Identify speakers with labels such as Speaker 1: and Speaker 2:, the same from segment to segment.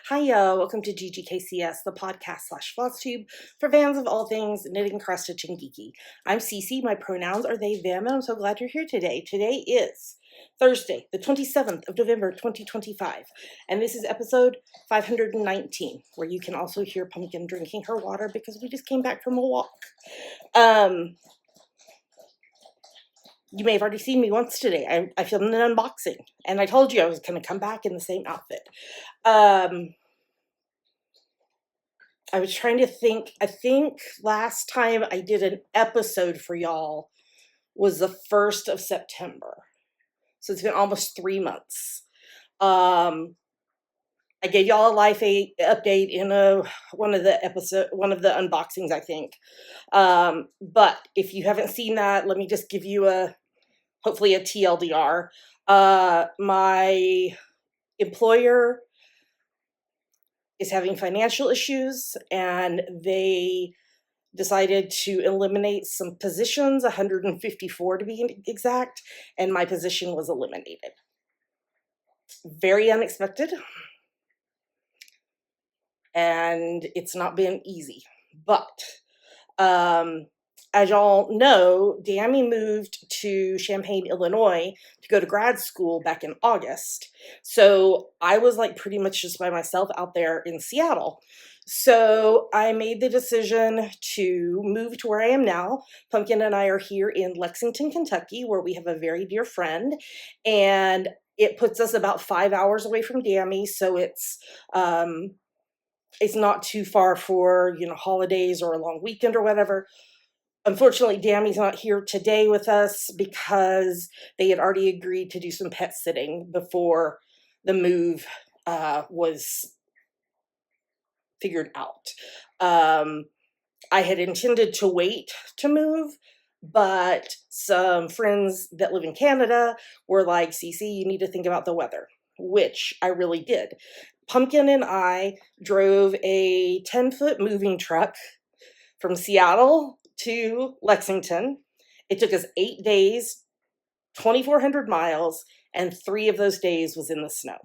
Speaker 1: Hiya, welcome to GGKCS, the podcast / FlossTube for fans of all things knitting, cross stitching, geeky. I'm Cece, my pronouns are they, them, and I'm so glad you're here today. Today is Thursday, the 27th of November, 2025, and this is episode 519, where you can also hear Pumpkin drinking her water because we just came back from a walk. You may have already seen me once today. I filmed an unboxing, and I told you I was going to come back in the same outfit. I was trying to think. I think last time I did an episode for y'all was the 1st of September. So it's been almost 3 months. I gave y'all a life update in one of the unboxings, I think. But if you haven't seen that, let me just give you hopefully a TLDR. My employer is having financial issues, and they decided to eliminate some positions, 154 to be exact, and my position was eliminated. Very unexpected, and it's not been easy. But as y'all know, Dammy moved to Champaign, Illinois to go to grad school back in August. So I was like pretty much just by myself out there in Seattle. So I made the decision to move to where I am now. Pumpkin and I are here in Lexington, Kentucky, where we have a very dear friend. And it puts us about 5 hours away from Dammy. So it's not too far for, holidays or a long weekend or whatever. Unfortunately, Dammy's not here today with us because they had already agreed to do some pet sitting before the move was figured out. I had intended to wait to move, but some friends that live in Canada were like, Cece, you need to think about the weather, which I really did. Pumpkin and I drove a 10-foot moving truck from Seattle to Lexington. It took us 8 days, 2,400 miles, and 3 of those days was in the snow.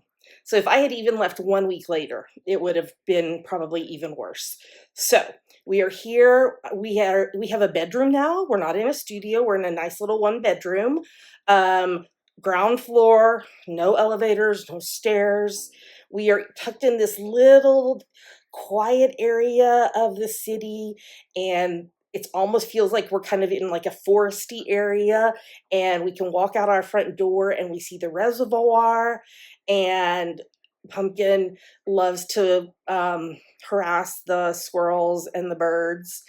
Speaker 1: So if I had even left 1 week later, it would have been probably even worse. So we are here. We have a bedroom now. We're not in a studio. We're in a nice little 1-bedroom. Ground floor, no elevators, no stairs. We are tucked in this little quiet area of the city, and it almost feels like we're kind of in like a foresty area, and we can walk out our front door and we see the reservoir, and Pumpkin loves to harass the squirrels and the birds.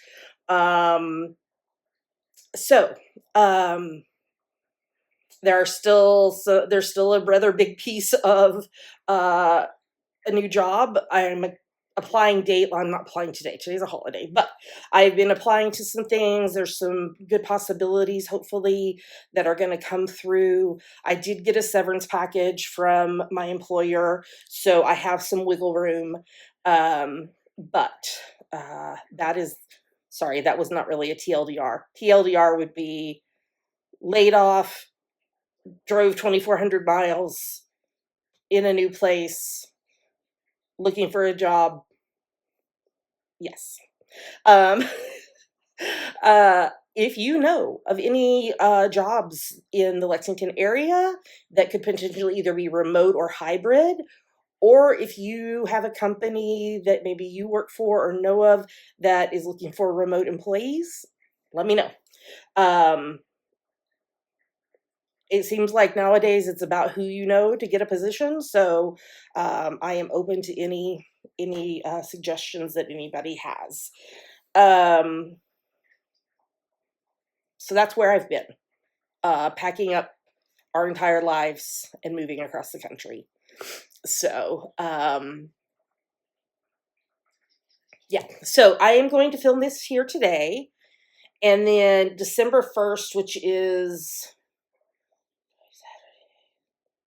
Speaker 1: There's still a rather big piece of a new job. I'm applying I'm not applying today. Today's a holiday, but I've been applying to some things. There's some good possibilities, hopefully, that are going to come through. I did get a severance package from my employer, so I have some wiggle room. But that was not really a TLDR. TLDR would be laid off, drove 2,400 miles in a new place, looking for a job. Yes. If you know of any jobs in the Lexington area that could potentially either be remote or hybrid, or if you have a company that maybe you work for or know of that is looking for remote employees, let me know. It seems like nowadays it's about who you know to get a position. So I am open to any suggestions that anybody has. So that's where I've been, packing up our entire lives and moving across the country. So yeah, so I am going to film this here today, and then December 1st, which is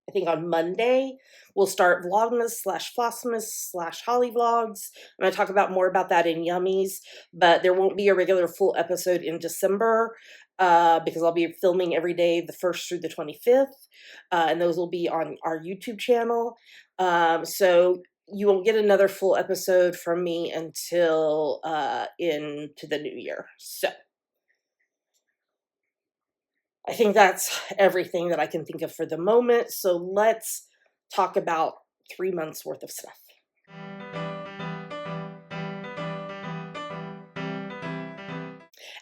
Speaker 1: I think on Monday, we'll start Vlogmas / Flossmas / Holly Vlogs. I'm going to talk more about that in Yummies, but there won't be a regular full episode in December because I'll be filming every day the 1st through the 25th, and those will be on our YouTube channel. So you won't get another full episode from me until into the new year. So I think that's everything that I can think of for the moment. So let's talk about 3 months worth of stuff.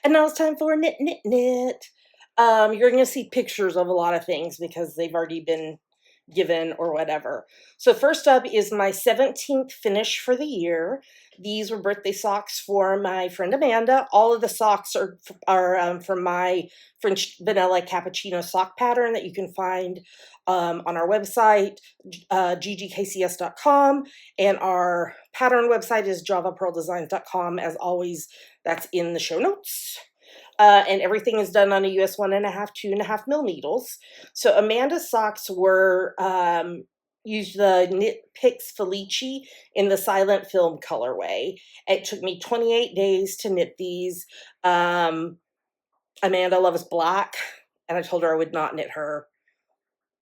Speaker 1: And now it's time for knit, knit, knit. You're going to see pictures of a lot of things because they've already been given or whatever. So first up is my 17th finish for the year. These were birthday socks for my friend Amanda. All of the socks are from my French vanilla cappuccino sock pattern that you can find on our website, ggkcs.com, and our pattern website is javapearldesigns.com. As always, that's in the show notes. And everything is done on a US 1.5, 2.5 mil needles. So Amanda's socks were used the Knit Picks Felici in the silent film colorway. It took me 28 days to knit these. Amanda loves black, and I told her I would not knit her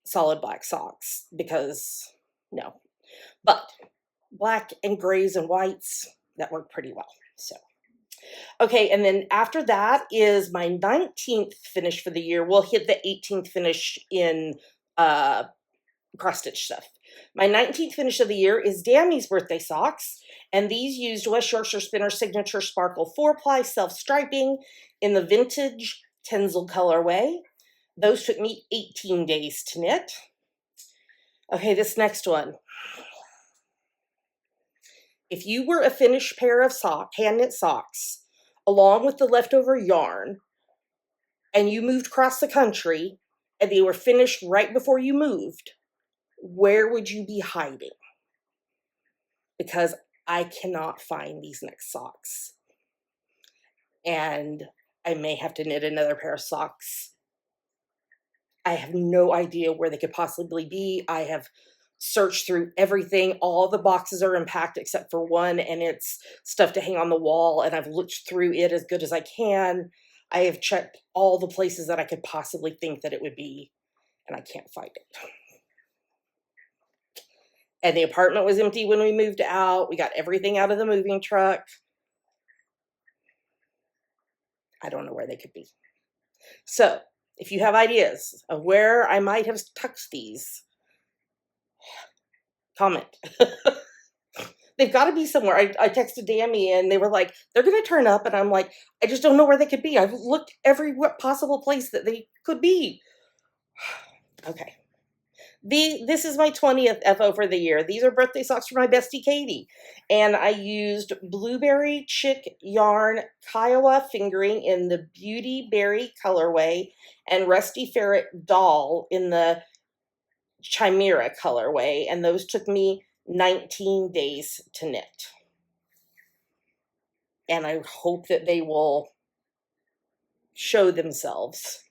Speaker 1: solid black socks because no. But black and grays and whites, that worked pretty well. So okay, and then after that is my 19th finish for the year. We'll hit the 18th finish in cross stitch stuff. My 19th finish of the year is Dammy's birthday socks, and these used West Yorkshire Spinner Signature Sparkle 4-ply self-striping in the vintage Tencel colorway. Those took me 18 days to knit. Okay, this next one. If you were a finished pair of hand knit socks, along with the leftover yarn, and you moved across the country, and they were finished right before you moved, where would you be hiding? Because I cannot find these next socks. And I may have to knit another pair of socks. I have no idea where they could possibly be. I have searched through everything. All the boxes are unpacked except for one, and it's stuff to hang on the wall, and I've looked through it as good as I can. I have checked all the places that I could possibly think that it would be, and I can't find it. And the apartment was empty when we moved out. We got everything out of the moving truck. I don't know where they could be. So if you have ideas of where I might have tucked these, comment. They've got to be somewhere. I texted Dammy and they were like, they're going to turn up. And I'm like, I just don't know where they could be. I've looked every possible place that they could be. Okay. This is my 20th FO for the year. These are birthday socks for my bestie Katie. And I used Blueberry Chick Yarn Kiowa fingering in the Beauty Berry colorway and Rusty Ferret Doll in the Chimera colorway. And those took me 19 days to knit. And I hope that they will show themselves.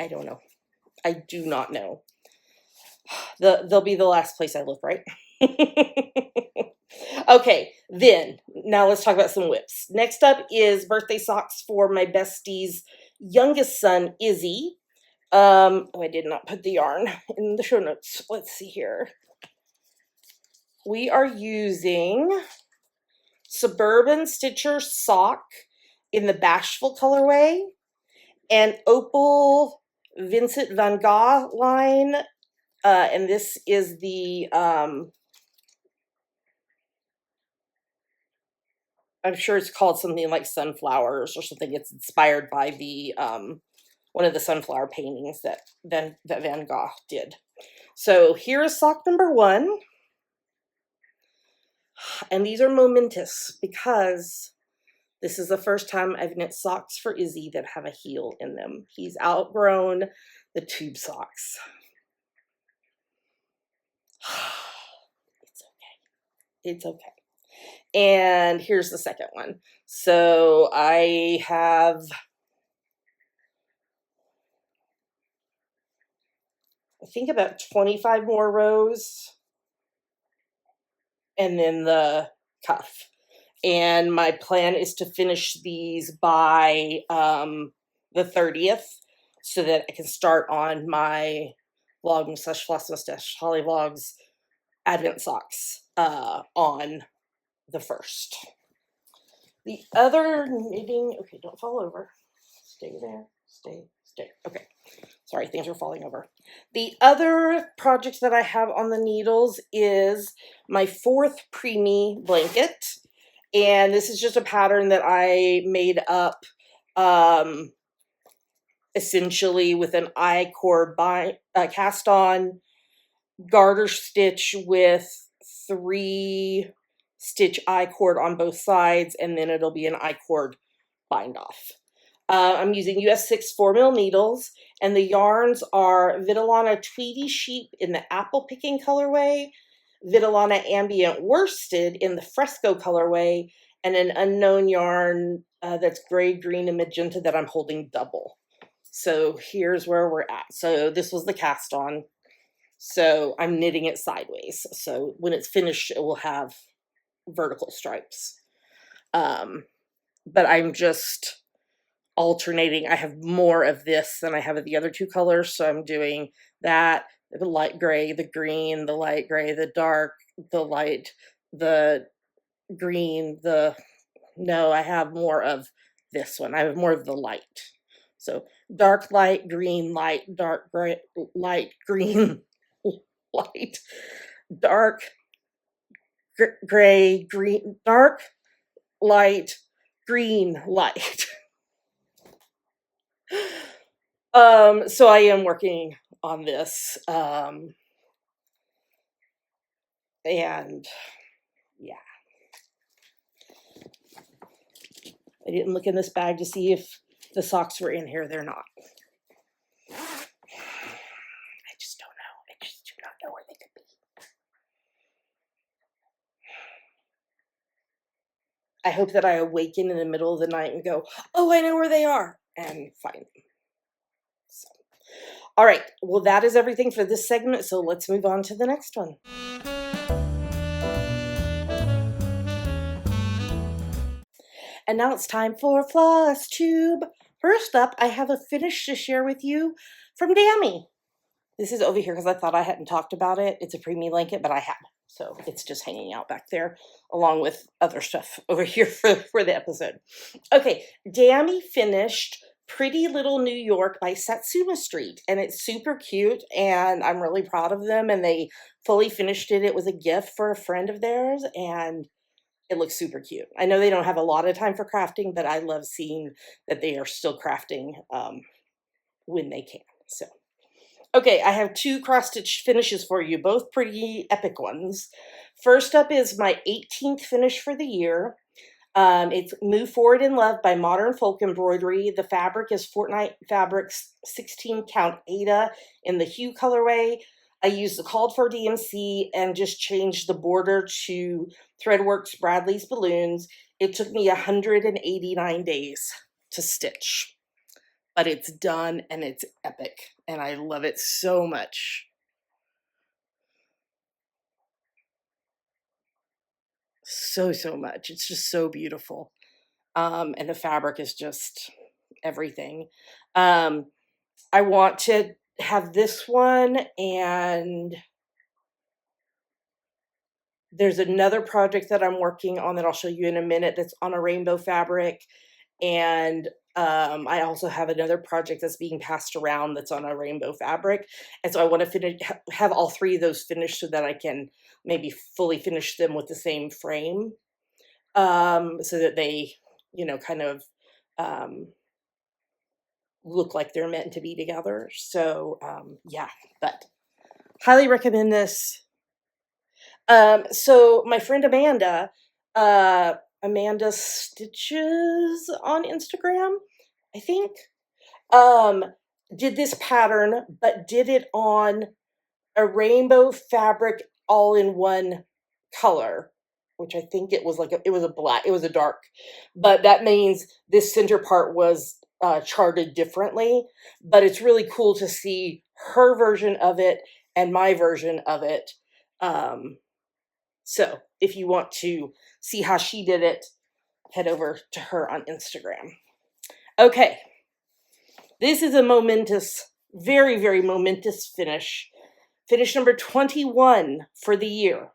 Speaker 1: I don't know. I do not know. They'll be the last place I look, right? Okay, then now let's talk about some whips. Next up is birthday socks for my bestie's youngest son, Izzy. Oh, I did not put the yarn in the show notes. Let's see here. We are using Suburban Stitcher sock in the Bashful colorway and Opal Vincent van Gogh line, and this is the I'm sure it's called something like Sunflowers or something. It's inspired by the one of the sunflower paintings that Van Gogh did. So here is sock number 1, and these are momentous because this is the first time I've knit socks for Izzy that have a heel in them. He's outgrown the tube socks. It's okay. It's okay. And here's the second one. So I have, I think, about 25 more rows, and then the cuff. And my plan is to finish these by the 30th. so that I can start on my Vlogmas slash Floss Mustache Holly Vlogs Advent socks on the 1st. The other knitting, okay, don't fall over. Stay there, stay. Okay, sorry, things are falling over. The other project that I have on the needles is my 4th preemie blanket. And this is just a pattern that I made up essentially with an I-cord cast on garter stitch with 3 stitch I-cord on both sides, and then it'll be an I-cord bind off. I'm using US 6 4mm needles, and the yarns are Vitellana Tweedy Sheep in the apple picking colorway, Vitellana Ambient Worsted in the fresco colorway, and an unknown yarn that's gray, green, and magenta that I'm holding double. So here's where we're at. So this was the cast on. So I'm knitting it sideways. So when it's finished, it will have vertical stripes. But I'm just alternating. I have more of this than I have of the other 2 colors. So I'm doing that, the light gray, the green, the light gray, the dark, the light, the green, no, I have more of this one. I have more of the light. So dark, light, green, light, dark, gray, light, green, light, dark, gray, green, dark, light, green, light. So I am working on this. And yeah. I didn't look in this bag to see if the socks were in here. They're not. I just don't know. I just do not know where they could be. I hope that I awaken in the middle of the night and go, oh, I know where they are, and find them. So, all right. Well, that is everything for this segment. So let's move on to the next one. And now it's time for FlossTube. First up, I have a finish to share with you from Dammy. This is over here because I thought I hadn't talked about it. It's a preemie blanket, but I had. So it's just hanging out back there along with other stuff over here for the episode. Okay, Dammy finished Pretty Little New York by Satsuma Street, and it's super cute, and I'm really proud of them, and they fully finished it. It was a gift for a friend of theirs, and it looks super cute. I know they don't have a lot of time for crafting, but I love seeing that they are still crafting when they can. So, okay, I have 2 cross-stitch finishes for you, both pretty epic ones. First up is my 18th finish for the year. It's Move Forward in Love by Modern Folk Embroidery. The fabric is Fortnite Fabrics 16 count Ada in the hue colorway. I used the called for DMC and just changed the border to Threadworks Bradley's Balloons. It took me 189 days to stitch, but it's done and it's epic and I love it so much. So much. It's just so beautiful. And the fabric is just everything. I want to have this one, and there's another project that I'm working on that I'll show you in a minute that's on a rainbow fabric, and I also have another project that's being passed around that's on a rainbow fabric, and so I want to have all 3 of those finished so that I can maybe fully finish them with the same frame, so that they, you know, kind of look like they're meant to be together. So yeah, but highly recommend this. So my friend Amanda, Amanda Stitches on Instagram, I think, did this pattern, but did it on a rainbow fabric all in one color, which I think it was like it was a dark, but that means this center part was charted differently, but it's really cool to see her version of it and my version of it. So if you want to see how she did it, head over to her on Instagram. Okay, This is a momentous, very, very momentous finish. Finish number 21 for the year.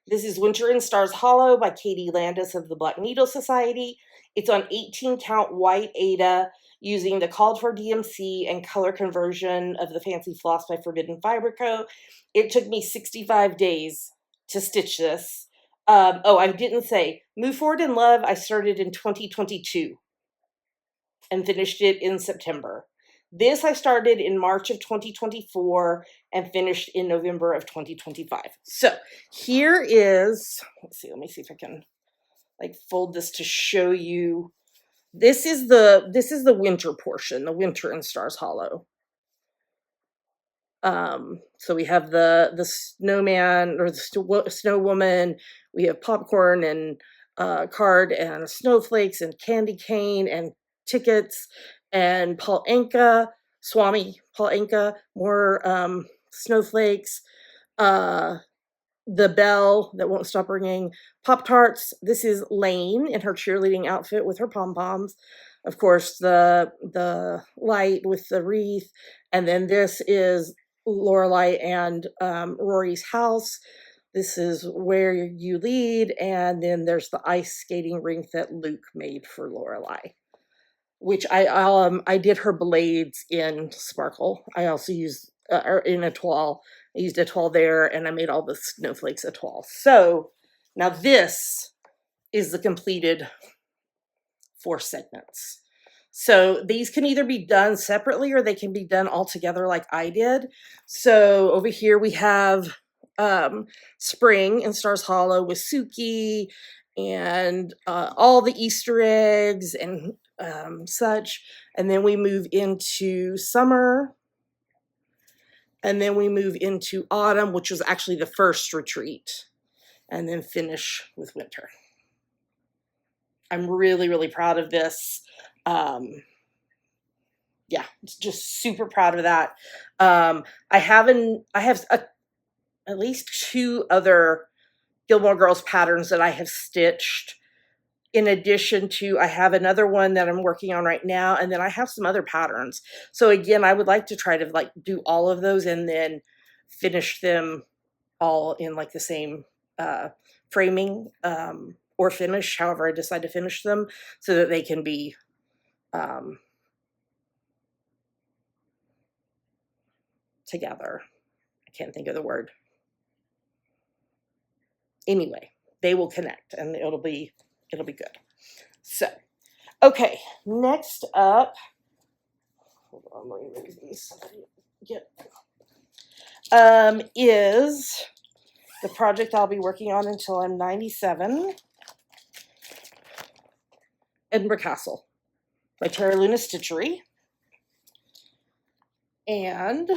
Speaker 1: This is Winter in Stars Hollow by Katie Landis of the Black Needle Society. It's on 18 count white Aida using the called for DMC and color conversion of the Fancy Floss by Forbidden Fiber Co. It took me 65 days to stitch this. Oh, I didn't say, Move Forward in Love, I started in 2022 and finished it in September. This I started in March of 2024 and finished in November of 2025. So here is, let me see if I can like fold this to show you. This is the winter portion, the Winter in Stars Hollow. So we have the snowman or the snow woman. We have popcorn and card and snowflakes and candy cane and tickets and Paul Anka, Swami Paul Anka, more snowflakes, the bell that won't stop ringing, Pop-Tarts. This is Lane in her cheerleading outfit with her pom-poms. Of course, the light with the wreath. And then this is Lorelai and Rory's house. This is Where You Lead. And then there's the ice skating rink that Luke made for Lorelai, which I did her blades in Sparkle. I also used in Etoile. I used Etoile there, and I made all the snowflakes Etoile. So now this is the completed 4 segments. So these can either be done separately or they can be done all together like I did. So over here we have Spring in Stars Hollow with Suki and all the Easter eggs and such. And then we move into Summer. And then we move into Autumn, which was actually the first retreat. And then finish with Winter. I'm really, really proud of this. Yeah, just super proud of that. I have at least 2 other Gilmore Girls patterns that I have stitched. In addition to, I have another one that I'm working on right now, and then I have some other patterns. So again, I would like to try to like do all of those and then finish them all in like the same framing or finish, however I decide to finish them, so that they can be together. I can't think of the word. Anyway, they will connect and it'll be good. So, okay, next up, hold on, let me move these. Is the project I'll be working on until I'm 97, Edinburgh Castle by Terra Luna Stitchery. And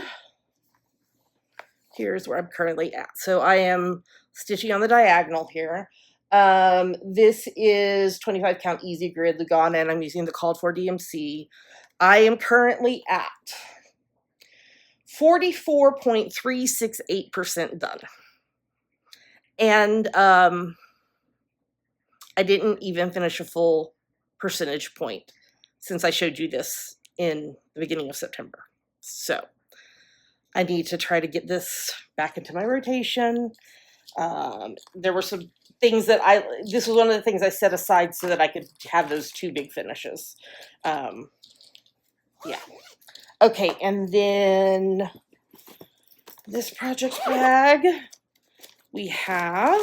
Speaker 1: here's where I'm currently at. So I am stitching on the diagonal here. This is 25 count easy grid Lugana, and I'm using the called for DMC. I am currently at 44.368% done. And I didn't even finish a full percentage point since I showed you this in the beginning of September. So I need to try to get this back into my rotation. There were some things that this was one of the things I set aside so that I could have those 2 big finishes. Yeah. Okay, and then this project bag, we have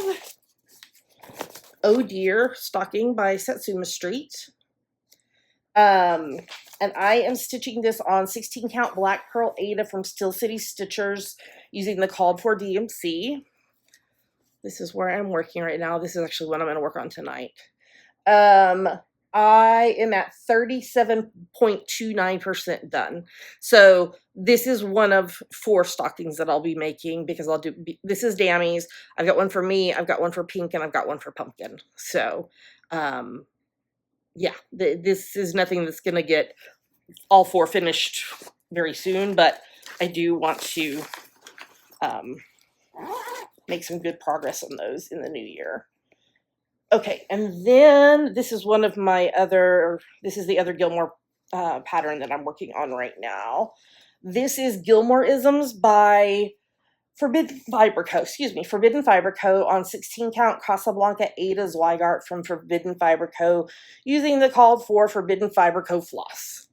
Speaker 1: Oh Dear Stocking by Satsuma Street. And I am stitching this on 16 count Black Pearl Aida from Steel City Stitchers using the called for DMC. This is where I'm working right now. This is actually what I'm going to work on tonight. I am at 37.29% done. So this is one of 4 stockings that I'll be making because this is Dammy's. I've got one for me, I've got one for Pink, and I've got one for Pumpkin. So, yeah, this is nothing that's going to get all 4 finished very soon, but I do want to make some good progress on those in the new year. Okay, and then this is one of my this is the other Gilmore pattern that I'm working on right now. This is Gilmore-isms by Forbidden Fiber Co. Forbidden Fiber Co. on 16 count Casablanca Ada Zweigart from Forbidden Fiber Co. using the called for Forbidden Fiber Co. floss.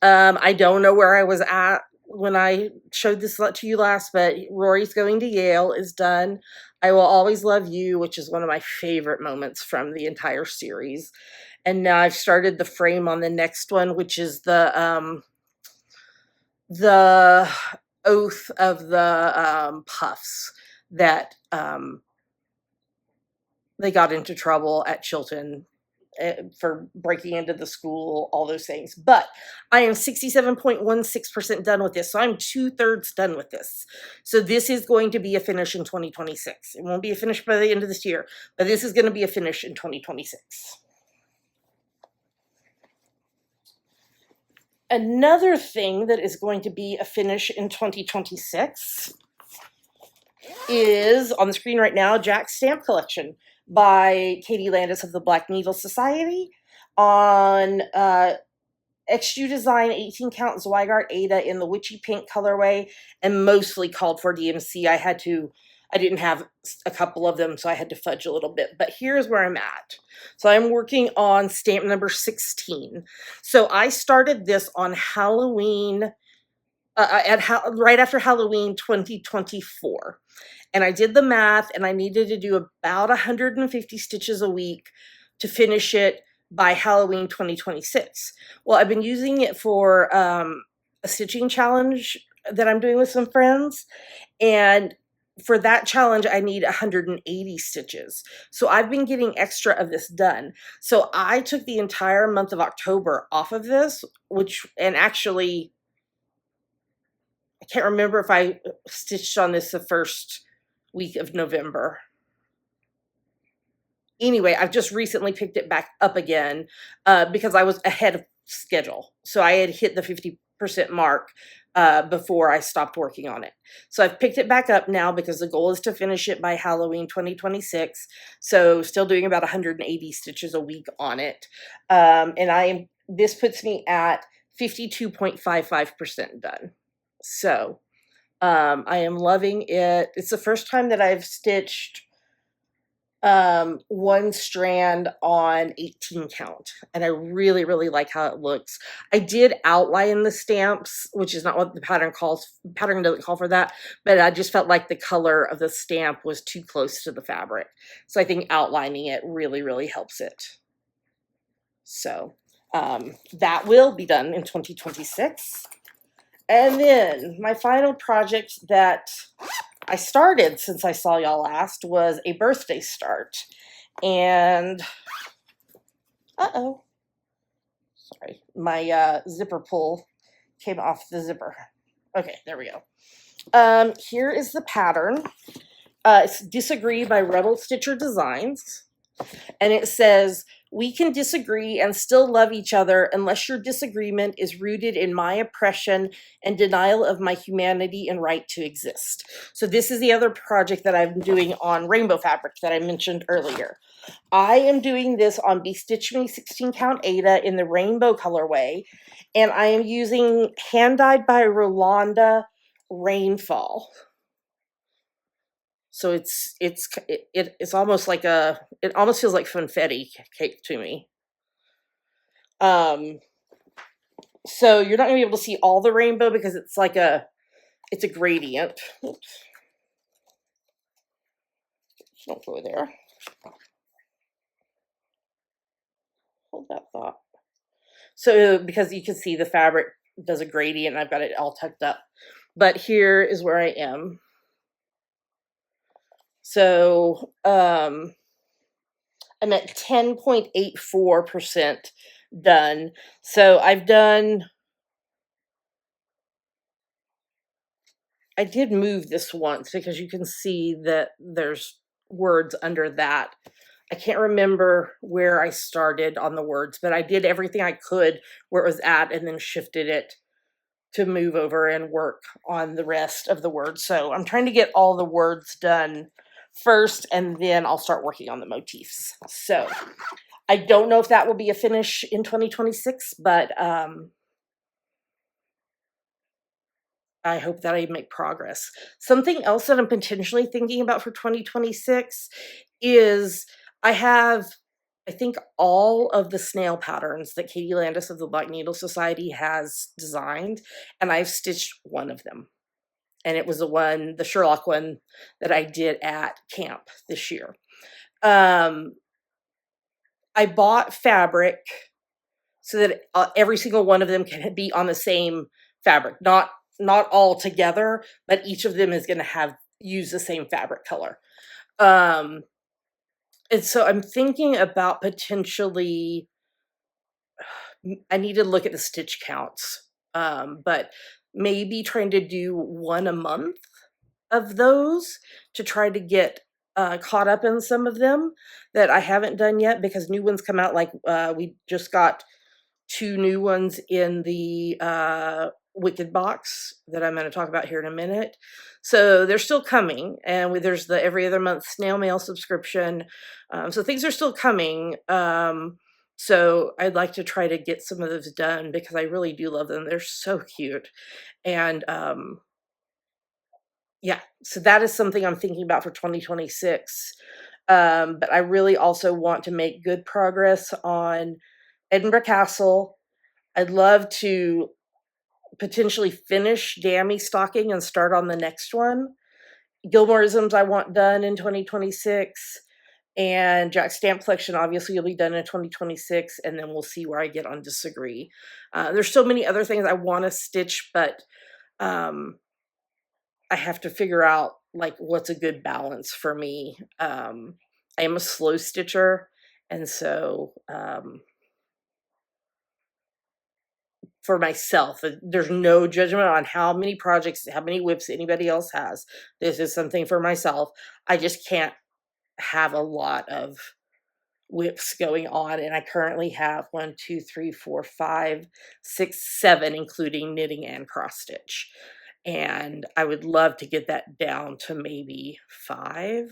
Speaker 1: I don't know where I was at when I showed this to you last, but Rory's Going to Yale is done. I Will Always Love You, which is one of my favorite moments from the entire series. And now I've started the frame on the next one, which is the oath of the Puffs that they got into trouble at Chilton for breaking into the school, all those things. But I am 67.16% done with this. So I'm 2/3 done with this. So this is going to be a finish in 2026. It won't be a finish by the end of this year, but this is going to be a finish in 2026. Another thing that is going to be a finish in 2026 is on the screen right now, Jack's Stamp Collection by Katie Landis of the Black Needle Society on XU Design 18 count Zweigart Ada in the witchy pink colorway and mostly called for DMC. I didn't have a couple of them, so I had to fudge a little bit, but here's where I'm at. So I'm working on stamp number 16. So I started this on Halloween, right after Halloween 2024. And I did the math, and I needed to do about 150 stitches a week to finish it by Halloween 2026. Well, I've been using it for a stitching challenge that I'm doing with some friends, and for that challenge, I need 180 stitches. So I've been getting extra of this done. So I took the entire month of October off of this, and actually, I can't remember if I stitched on this the first week of November. Anyway, I've just recently picked it back up again because I was ahead of schedule. So I had hit the 50% mark before I stopped working on it. So I've picked it back up now because the goal is to finish it by Halloween 2026. So still doing about 180 stitches a week on it. And this puts me at 52.55% done. So I am loving it. It's the first time that I've stitched one strand on 18 count, and I really, really like how it looks. I did outline the stamps, which is not what the pattern doesn't call for that, but I just felt like the color of the stamp was too close to the fabric. So I think outlining it really, really helps it. So that will be done in 2026. And then my final project that I started since I saw y'all last was a birthday start. And, sorry, my zipper pull came off the zipper. Okay, there we go. Here is the pattern. It's Disagree by Rebel Stitcher Designs. And it says, we can disagree and still love each other unless your disagreement is rooted in my oppression and denial of my humanity and right to exist. So this is the other project that I'm doing on rainbow fabric that I mentioned earlier. I am doing this on Be Stitch Me 16 count Ada in the rainbow colorway, and I am using Hand Dyed by Rolanda Rainfall. So it's almost like it almost feels like funfetti cake to me. So you're not gonna be able to see all the rainbow because it's a gradient. Oops. Don't go there. Hold that thought. So because you can see the fabric does a gradient, I've got it all tucked up. But here is where I am. So I'm at 10.84% done. So I did move this once because you can see that there's words under that. I can't remember where I started on the words, but I did everything I could where it was at and then shifted it to move over and work on the rest of the words. So I'm trying to get all the words done first, and then I'll start working on the motifs. So I don't know if that will be a finish in 2026, but I hope that I make progress. Something else that I'm potentially thinking about for 2026 is I have, I think, all of the snail patterns that Katie Landis of the Black Needle Society has designed, and I've stitched one of them. And it was the Sherlock one that I did at camp this year. I bought fabric so that every single one of them can be on the same fabric, not all together, but each of them is going to have use the same fabric color. And so I'm thinking about potentially, I need to look at the stitch counts, but maybe trying to do one a month of those to try to get caught up in some of them that I haven't done yet, because new ones come out. Like we just got 2 new ones in the Wicked box that I'm going to talk about here in a minute. So they're still coming, and there's the every other month snail mail subscription. So things are still coming. So I'd like to try to get some of those done because I really do love them. They're so cute. And yeah, so that is something I'm thinking about for 2026. But I really also want to make good progress on Edinburgh Castle. I'd love to potentially finish Dammy stocking and start on the next one. Gilmoreisms I want done in 2026. And Jack Stamp Collection obviously will be done in 2026, and then we'll see where I get on Disagree. There's so many other things I want to stitch, but I have to figure out like what's a good balance for me. I am a slow stitcher, and so for myself, there's no judgment on how many projects, how many whips anybody else has. This is something for myself. I just can't have a lot of whips going on, and I currently have 1, 2, 3, 4, 5, 6, 7, including knitting and cross stitch. And I would love to get that down to maybe 5.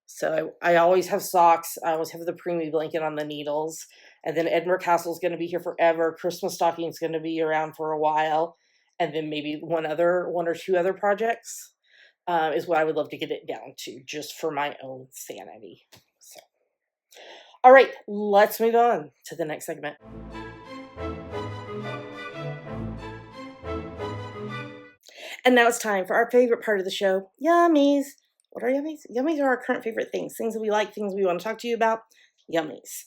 Speaker 1: So I always have socks. I always have the preemie blanket on the needles. And then Edinburgh Castle is going to be here forever. Christmas stocking is going to be around for a while. And then maybe one or two other projects is what I would love to get it down to, just for my own sanity. So, all right, let's move on to the next segment. And now it's time for our favorite part of the show, yummies. What are yummies? Yummies are our current favorite things that we like, things we want to talk to you about. Yummies.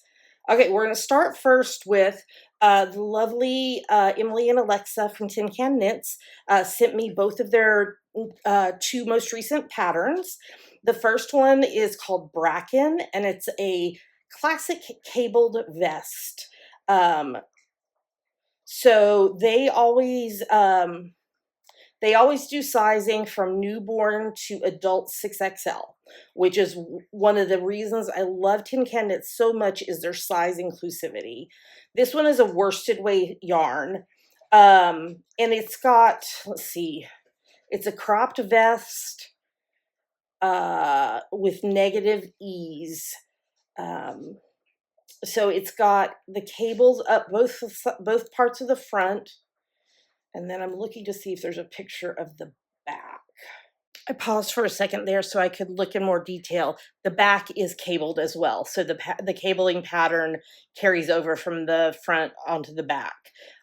Speaker 1: Okay, we're going to start first with the lovely Emily and Alexa from Tin Can Knits sent me both of their 2 most recent patterns. The first one is called Bracken, and it's a classic cabled vest. So they always do sizing from newborn to adult 6XL, which is one of the reasons I love Tin Can Knits so much, is their size inclusivity. This one is a worsted weight yarn, and it's got, let's see, it's a cropped vest with negative ease. So it's got the cables up both parts of the front. And then I'm looking to see if there's a picture of the back. I paused for a second there so I could look in more detail. The back is cabled as well. So the cabling pattern carries over from the front onto the back.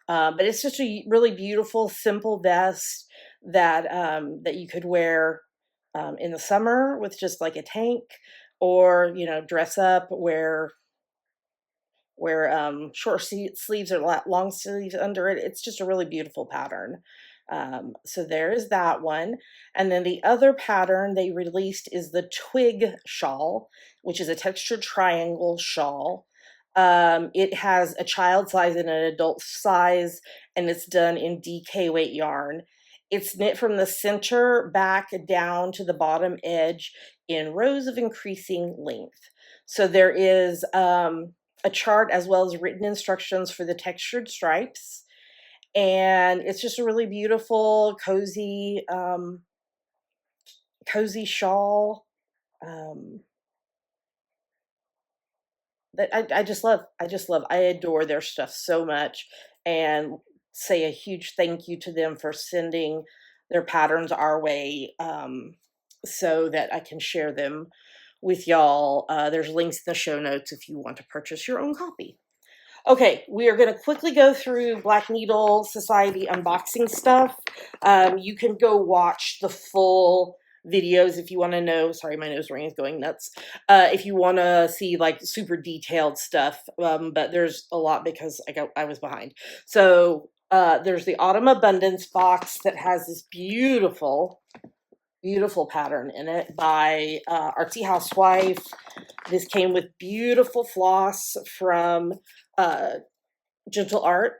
Speaker 1: But it's just a really beautiful, simple vest that that you could wear in the summer with just like a tank, or, you know, dress up, wear short sleeves or long sleeves under it. It's just a really beautiful pattern. So there is that one. And then the other pattern they released is the Twig shawl, which is a textured triangle shawl. It has a child size and an adult size, and it's done in DK weight yarn. It's knit from the center back down to the bottom edge in rows of increasing length. So there is a chart as well as written instructions for the textured stripes. And it's just a really beautiful, cozy shawl. that I just love. I adore their stuff so much, and say a huge thank you to them for sending their patterns our way, so that I can share them with y'all. There's links in the show notes if you want to purchase your own copy. Okay, we are going to quickly go through Black Needle Society unboxing stuff. You can go watch the full videos if you want to know. Sorry, my nose ring is going nuts. If you want to see like super detailed stuff, but there's a lot because I was behind. So there's the Autumn Abundance box that has this beautiful pattern in it by Artsy Housewife. This came with beautiful floss from Gentle Art.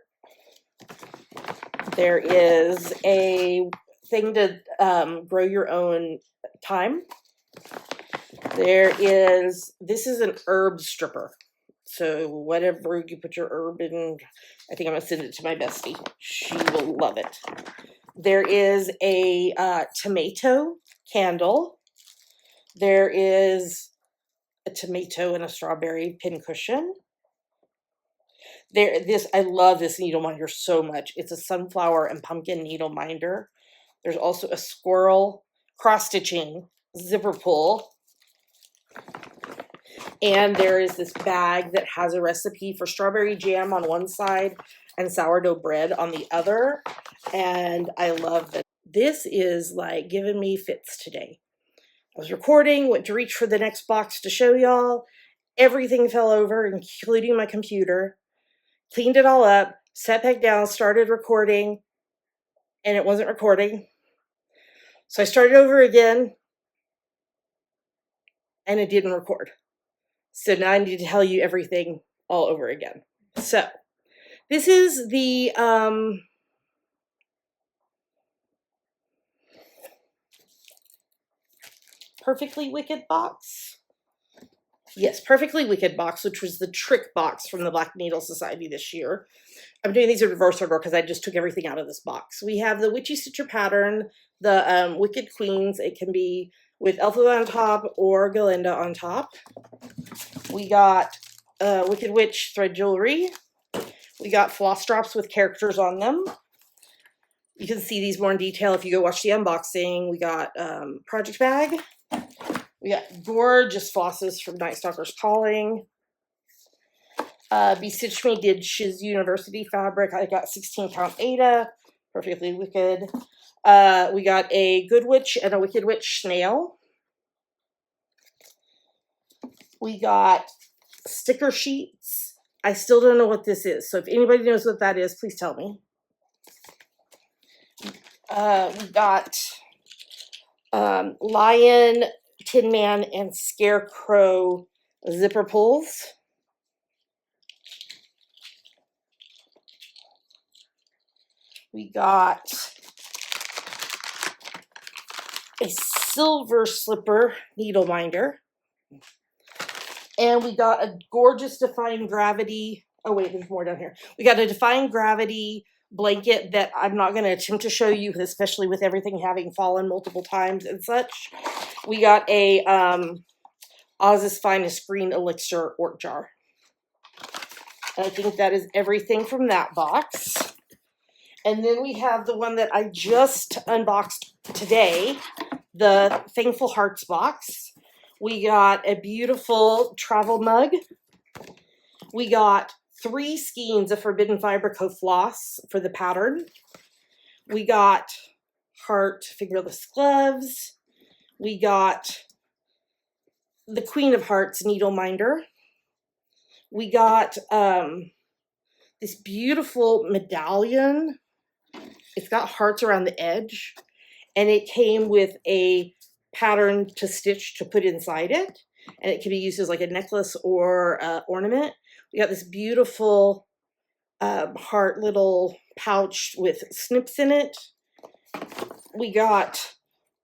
Speaker 1: There is a thing to grow your own thyme. This is an herb stripper. So whatever you put your herb in, I think I'm gonna send it to my bestie. She will love it. There is a tomato candle. There is a tomato and a strawberry pincushion. I love this needle minder so much. It's a sunflower and pumpkin needle minder. There's also a squirrel cross-stitching zipper pull. And there is this bag that has a recipe for strawberry jam on one side and sourdough bread on the other. And I love that. This is like giving me fits today. I was recording, went to reach for the next box to show y'all. Everything fell over, including my computer. Cleaned it all up, sat back down, started recording, and it wasn't recording. So I started over again, and it didn't record. So now I need to tell you everything all over again. So this is the Perfectly Wicked box. Yes, Perfectly Wicked box, which was the trick box from the Black Needle Society this year. I'm doing these in reverse order because I just took everything out of this box. We have the Witchy Stitcher pattern, the Wicked Queens. It can be with Elfa on top or Galinda on top. We got Wicked Witch thread jewelry. We got floss drops with characters on them. You can see these more in detail if you go watch the unboxing. We got Project Bag. We got gorgeous flosses from Night Stalker's Calling. Be Stitch Me did Shiz University fabric. I got 16 count Ada. Perfectly Wicked. We got a Good Witch and a Wicked Witch snail. We got sticker sheets. I still don't know what this is. So if anybody knows what that is, please tell me. We got Lion, Tin Man, and Scarecrow zipper pulls. We got a Silver Slipper needle minder. And we got a gorgeous Defying Gravity. Oh, wait, there's more down here. We got a Defying Gravity blanket that I'm not going to attempt to show you, especially with everything having fallen multiple times and such. We got a Oz's Finest Green Elixir Orc jar. And I think that is everything from that box. And then we have the one that I just unboxed today, the Thankful Hearts box. We got a beautiful travel mug. We got 3 skeins of Forbidden Fiber Co-Floss for the pattern. We got heart fingerless gloves. We got the Queen of Hearts needle minder. We got this beautiful medallion. It's got hearts around the edge, and it came with a pattern to stitch to put inside it, and it can be used as like a necklace or ornament. We got this beautiful heart little pouch with snips in it. We got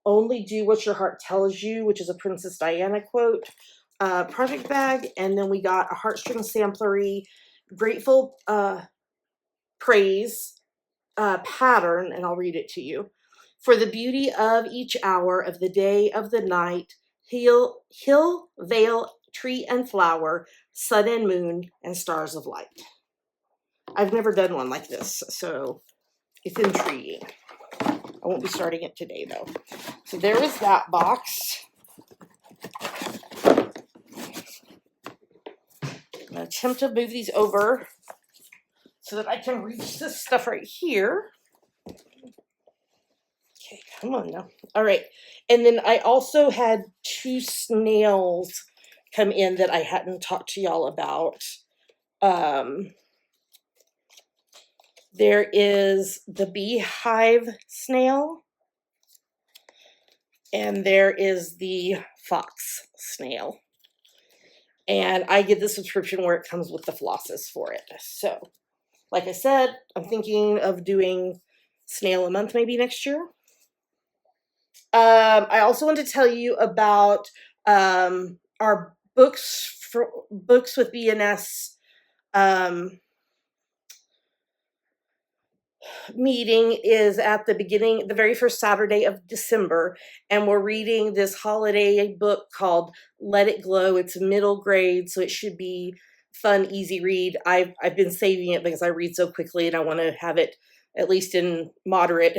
Speaker 1: Only Do What Your Heart Tells You, which is a Princess Diana quote, project bag, and then we got a heartstring samplery Grateful Praise pattern, and I'll read it to you. For the beauty of each hour of the day, of the night, he'll veil tree and flower, sun and moon, and stars of light. I've never done one like this, so it's intriguing. I won't be starting it today, though. So there is that box. I'm going to attempt to move these over so that I can reach this stuff right here. Okay, come on now. All right. And then I also had 2 snails come in that I hadn't talked to y'all about. There is the beehive snail, and there is the fox snail. And I get the subscription where it comes with the flosses for it. So, like I said, I'm thinking of doing snail a month maybe next year. I also want to tell you about our books with BNS meeting is at the very first Saturday of December, and we're reading this holiday book called Let It Glow. It's a middle grade, so it should be fun, easy read. I've been saving it because I read so quickly and I want to have it at least in moderate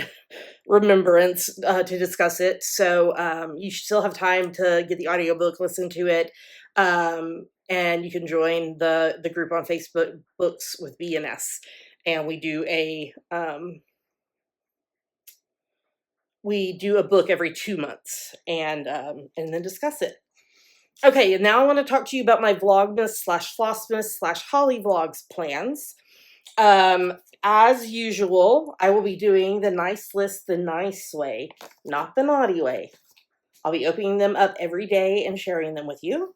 Speaker 1: remembrance to discuss it. So you still have time to get the audiobook, listen to it, and you can join the group on Facebook, Books with BNS. And we do a book every 2 months, and then discuss it. Okay, and now I want to talk to you about my Vlogmas / Flossmas / Holly Vlogs plans. As usual, I will be doing the nice list the nice way, not the naughty way. I'll be opening them up every day and sharing them with you.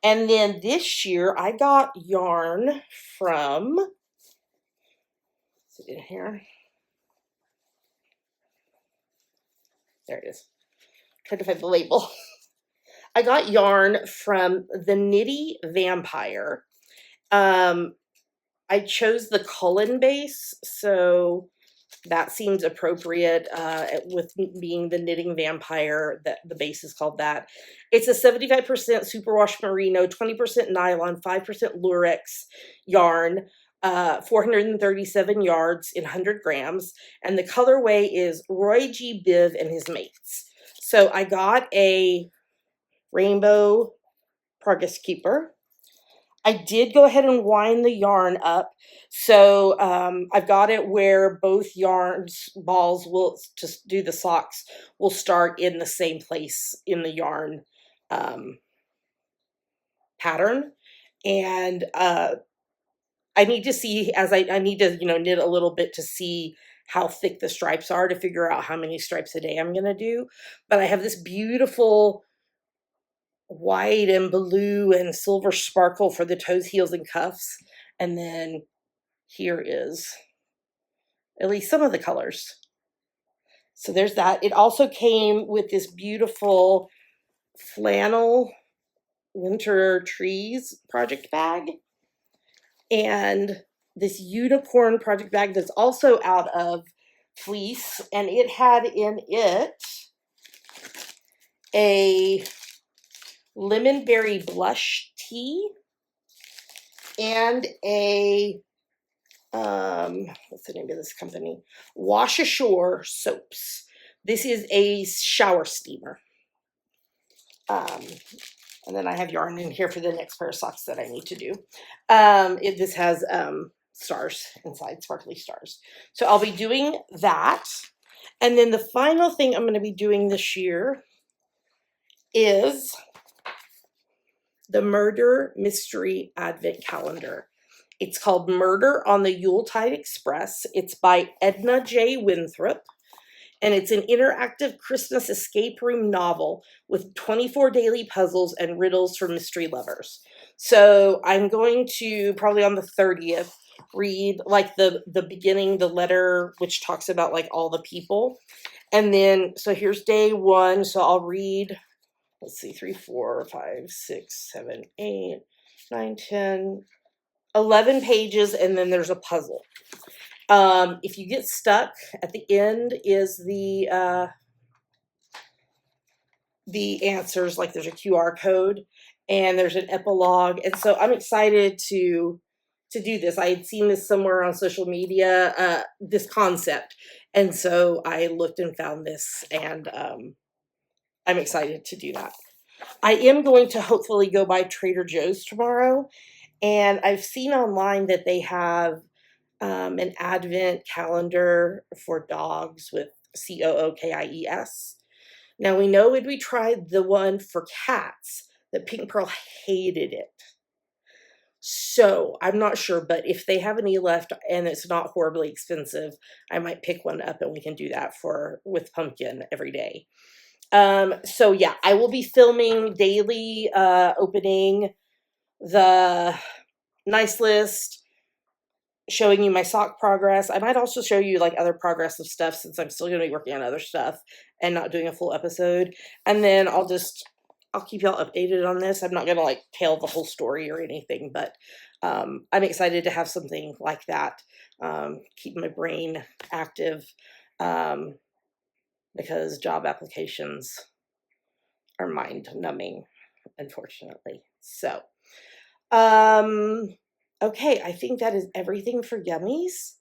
Speaker 1: And then this year, I got yarn from, is it in here? There it is. Trying to find the label. I got yarn from the Knitty Vampire. I chose the Cullen base, so that seems appropriate with being the Knitting Vampire, that the base is called that. It's a 75% superwash merino, 20% nylon, 5% lurex yarn, 437 yards in 100 grams, and the colorway is Roy G. Biv and his mates. So I got a rainbow progress keeper. I did go ahead and wind the yarn up. So I've got it where both yarns balls will just do the socks will start in the same place in the yarn pattern. And I need to see, as I need to, knit a little bit to see how thick the stripes are to figure out how many stripes a day I'm going to do. But I have this beautiful white and blue and silver sparkle for the toes, heels, and cuffs. And then here is at least some of the colors. So there's that. It also came with this beautiful flannel winter trees project bag and this unicorn project bag that's also out of fleece, and it had in it a lemon berry blush tea and a what's the name of this company? Wash Ashore soaps. This is a shower steamer. And then I have yarn in here for the next pair of socks that I need to do. This has stars inside, sparkly stars. So I'll be doing that. And then the final thing I'm going to be doing this year is the Murder Mystery Advent Calendar. It's called Murder on the Yuletide Express. It's by Edna J. Winthrop. And it's an interactive Christmas escape room novel with 24 daily puzzles and riddles for mystery lovers. So I'm going to, probably on the 30th, read like the beginning, the letter, which talks about like all the people. And then, so here's day 1. So I'll read, let's see, 3, 4, 5, 6, 7, 8, 9, 10, 11 pages, and then there's a puzzle. If you get stuck, at the end is the answers, like there's a QR code, and there's an epilogue. And so I'm excited to do this. I had seen this somewhere on social media, this concept. And so I looked and found this, and I'm excited to do that. I am going to hopefully go by Trader Joe's tomorrow, and I've seen online that they have an advent calendar for dogs with COOKIES. Now we know when we tried the one for cats that Pink Pearl hated it. So I'm not sure, but if they have any left and it's not horribly expensive, I might pick one up and we can do that for with Pumpkin every day. So yeah, I will be filming daily, opening the nice list, showing you my sock progress. I might also show you like other progress of stuff since I'm still going to be working on other stuff and not doing a full episode. And then I'll keep y'all updated on this. I'm not going to like tell the whole story or anything, but I'm excited to have something like that. Keep my brain active, because job applications are mind numbing, unfortunately. So, okay, I think that is everything for Yummies.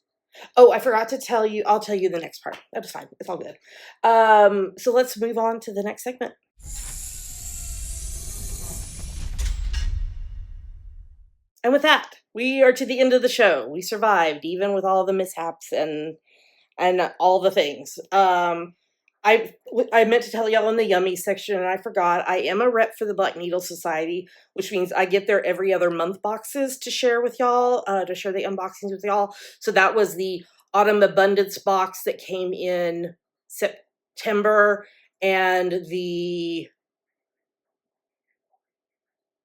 Speaker 1: Oh, I forgot to tell you, I'll tell you the next part. That's fine. It's all good. So let's move on to the next segment. And with that, we are to the end of the show. We survived, even with all the mishaps and all the things. I meant to tell y'all in the Yummy section, and I forgot. I am a rep for the Black Needle Society, which means I get their every other month boxes to share with y'all, to share the unboxings with y'all. So that was the Autumn Abundance box that came in September, and the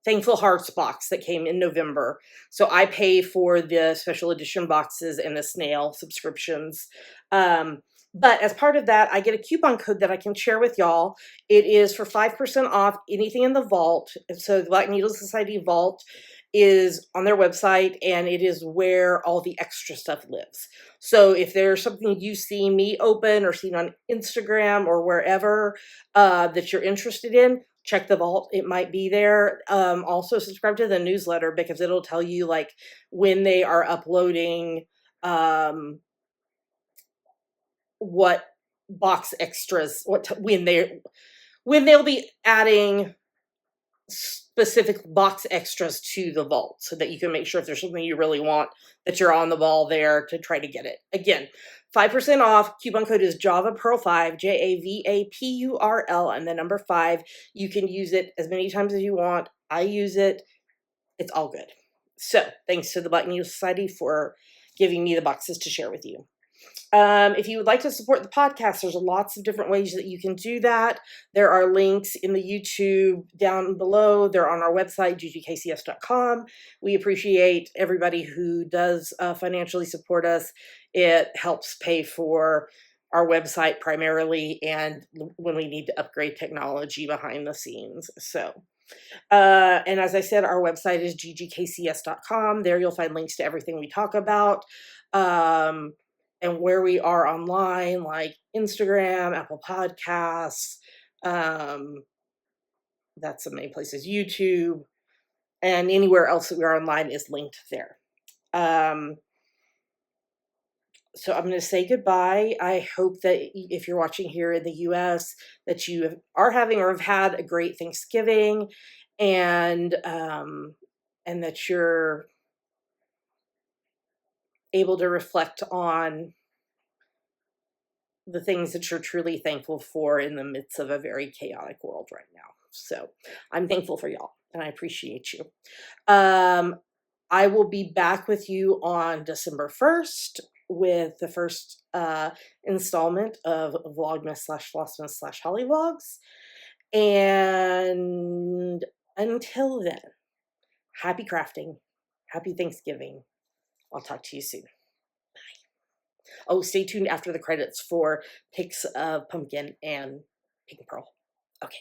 Speaker 1: Thankful Hearts box that came in November. So I pay for the special edition boxes and the snail subscriptions. But as part of that, I get a coupon code that I can share with y'all. It is for 5% off anything in the vault. So the Black Needle Society vault is on their website, and it is where all the extra stuff lives. So if there's something you see me open or seen on Instagram or wherever that you're interested in, check the vault. It might be there. Also subscribe to the newsletter, because it'll tell you like when they are uploading what box extras, when they'll be adding specific box extras to the vault, so that you can make sure if there's something you really want that you're on the ball there to try to get it. Again, 5% off. Coupon code is Java Pearl 5, JAVAPURL, and the number 5. You can use it as many times as you want. I use it. It's all good. So thanks to the Black Needle Society for giving me the boxes to share with you. If you would like to support the podcast, there's lots of different ways that you can do that. There are links in the YouTube down below. They're on our website, GGKCS.com. We appreciate everybody who does financially support us. It helps pay for our website primarily, and when we need to upgrade technology behind the scenes. So, and as I said, our website is ggkcs.com. There you'll find links to everything we talk about. And where we are online, like Instagram, Apple Podcasts, that's the main places, YouTube, and anywhere else that we are online is linked there. So I'm going to say goodbye. I hope that if you're watching here in the US, that you are having or have had a great Thanksgiving, and that you're able to reflect on the things that you're truly thankful for in the midst of a very chaotic world right now. So I'm thankful for y'all, and I appreciate you. I will be back with you on December 1st with the first installment of Vlogmas / Flossmas / Holly Vlogs. And until then, happy crafting, happy Thanksgiving. I'll talk to you soon. Oh, stay tuned after the credits for pics of Pumpkin and Pink Pearl. Okay.